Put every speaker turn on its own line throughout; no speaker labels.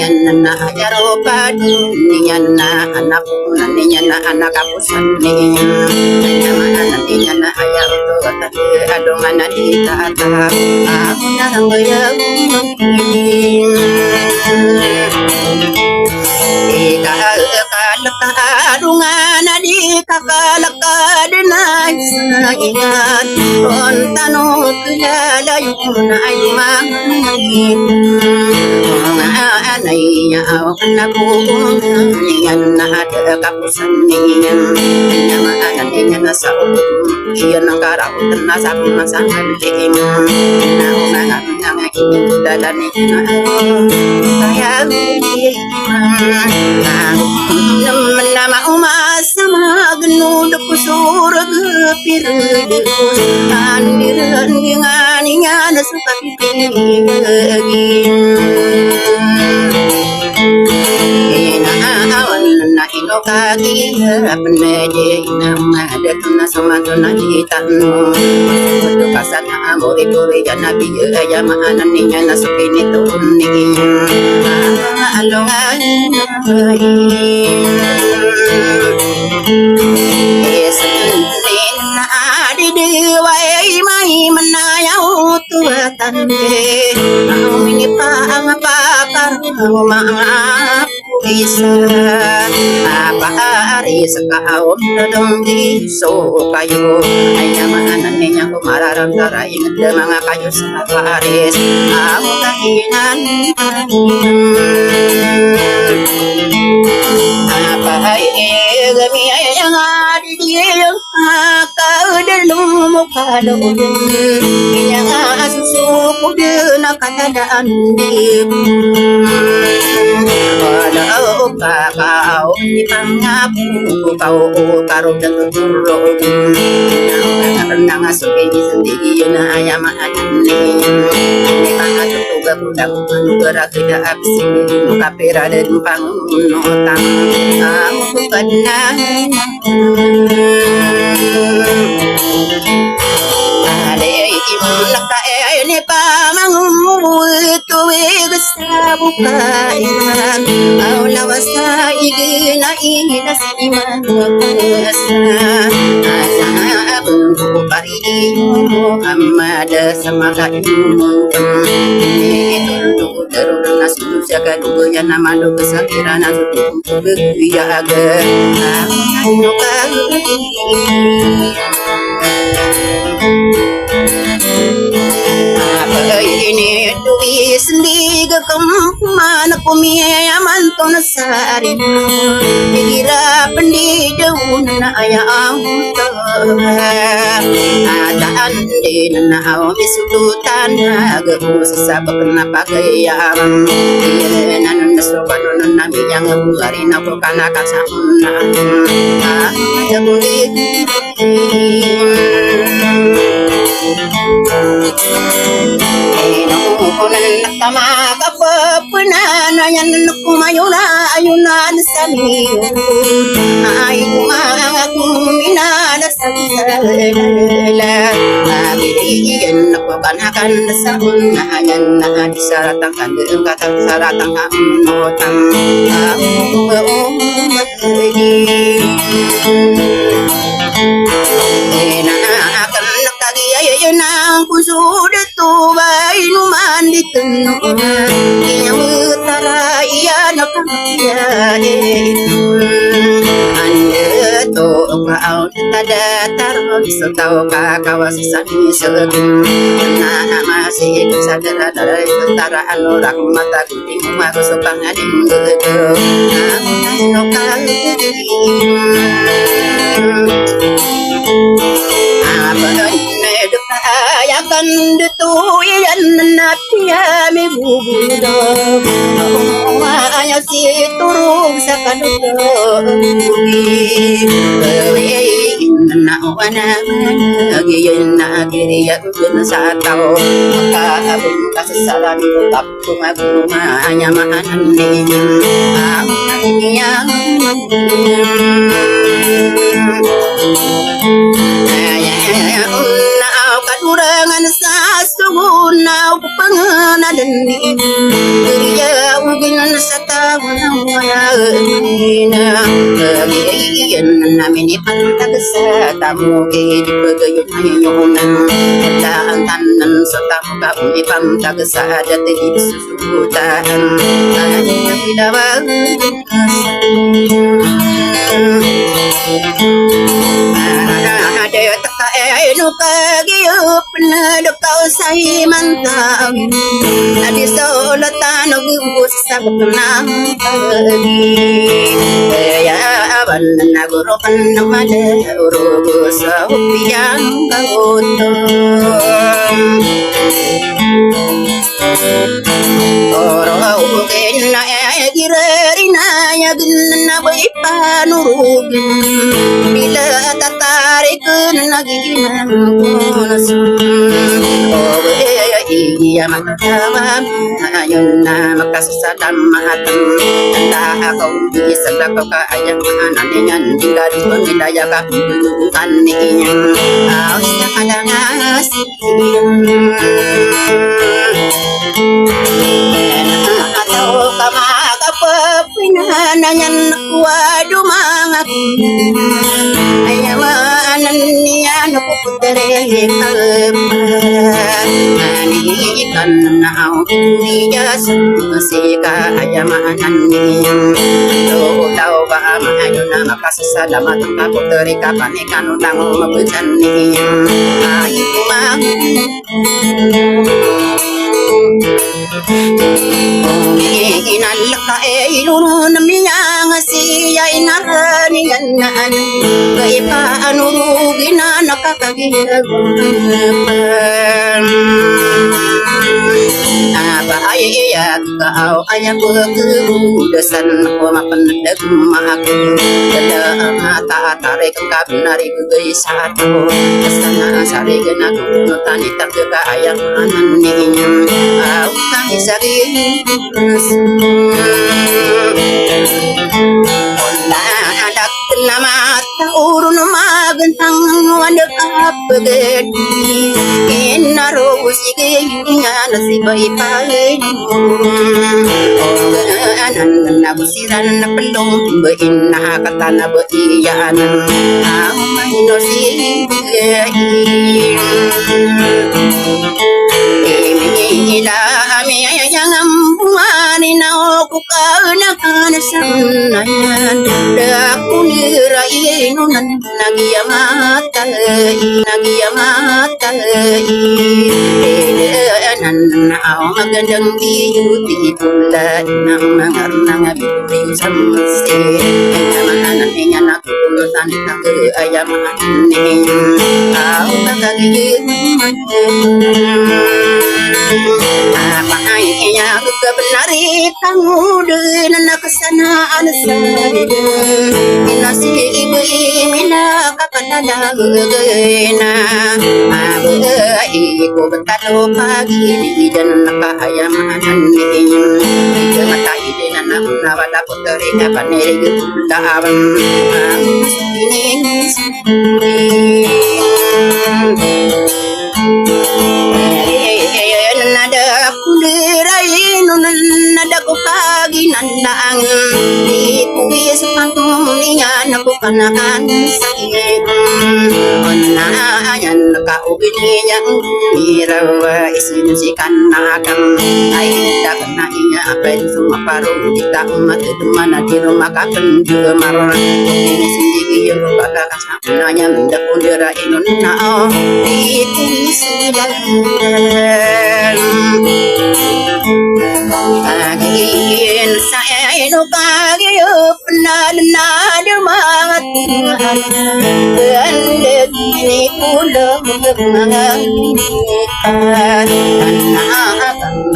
niyan na ayaro pa niyan na anak niyan na anak kapusan niyan naman niyan na ayaro to tadi adongan na di tata aku na bayang Kalakadungan na di kakalakadunay sa ingat Kung tanong kilala yung naayumangin Mga anay niya anak ko Niyan na ada kapusan niyan Namaan niya na sa Iyan ang karautan na sa kumasangan liing Naungan ang ikinidala niya Kaya naman na maumasa magnud ko surag pirudus andiran ngani ngana sukat awan na inokagi apneje namada tuna samantuna hitano betu kasana amore kore jana biye jamaanan ninya nasupini tunni alongan Esenina adi diwai mai menayau tuatan Mau ini pang pakar maaf bisa apa hari sekaum dong di so kayu hanya mana ninya kumararan tara ingat demang kayu saharis aku kahinan apa gami yang ada di yang kau dalam muka dong yang susu nak keadaan di walau kau di pangapu kau karo dan turun nang asupi sendiri na ayam ani pangat tuga budak gerak tidak habis muka pera dan pangunotang aku kenal Naka ini pamangumu itu besabuka iman Aula wasa igina ina siman kuasa Asa abungu pari Muhammad samaga imuntum Ini tulu darur nasudu jaga duya nama do kesakira nasudu begiya aga Aku kagui ini tulis di kemana kumia manton sari dikira pendi daun ayam ada andi na aw isudutan gagu sesabak kenapa gaya nan nasoban nan nabi yang ngari na ko kana kasana ada boleh Kunan nakama kapapunan ayan kumayuna ayunan sami ay kumanga kumina nasabala abiriyan nakabanakan sa unayan na disaratang kandung katang saratang kamotang Nang kusudah tubai numan di tenung yang utara ia nak dia anda to kau tada taruh setau kawas sani segeng na masih sadar dari utara anorak mata kuning maru sepang ading gede no kali Ayakan detu yan natia mi bubudo aya si turug sa kanuto na wana agiyan na agiriya sa tao makaabong kasasalan tap kumaguma anya maanan niya ang niya Kadurangan sa sugunaw pangalan din Kaya ugin sa ina giyan namin ipantagsa tamo di pagayun ayunan daan tanan sa tamo ipantagsa dati susutan ay dawa ada tak no kagiyup na kau say mantap adi solatan gubus sa na ya aban na gurukan na maduro sa upiang kauto Orang na girarina ya ginna bai panurugin bila tatarik na ginan konasun oh iya matawa ayun na makasasadam mahatan anda kau bisa kau ayang ananian tinggal pengidaya ka bukan niyan aus kadangas atau kama kapinananyan waduh mangat ayawanan niya napuputere kalpan anikan na au niya sika ayamanan niya daw ba maayo na makasasalamat ang kaputere kapanikan nang mabujan niya ayumang inalaka ilunu namiyang siya inaranigan na kay paanurugin na nakakaginagunapan Abahaya kau ayah kemudasan ko mapandag maako dala mata tarik kabinari gugay sa ato sana sari gana ko tani tagga ayang anan niya au tani sari adak nama urun magantang wanak apagadi inaro sige nasibay pain anan na busiran na pelong bain na katana baiyan ang mahino sige ila ami yang ambungani na ko kana kana sanayan dakunira inunan nagiyamatai anan na magandang biyuti pula nang mangarnang biyuti samse ayamanan niya nakulutan ng ayamanan niya au kagagiyin Apahanya kebenari kamu dengan kesanaan saya Inasi ibu mina kapana gena Ibu betalo pagi dan ayam anani mata ide nana nawada puteri kapaneri gula abang ini nada kulirai nada ko pagi nandang ikuwi sa pangtuminya naku kanakan sakit onna yan nakaubininya mirawa isin si kanakang ay dagan na inya apen sumaparu kita umat mana di rumah kapen jemar ini sendiri yang pada kasananya mendak udara inonna ikuwi sudah Agin sa eno kagiyup na dumangat Ganda gini pula mga pinikan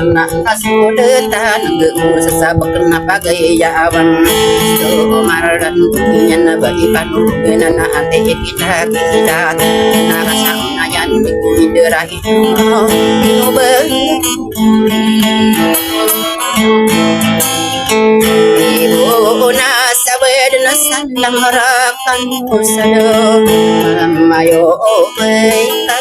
Anak kasulatan Nag-uusas sa bakal na pagayawang So mararan niya na ba ipanugin na ate kita Nakasama na yan Idirahin mo ba Ibu nasa wed na salang harapan mo sa'yo Mayo bay ka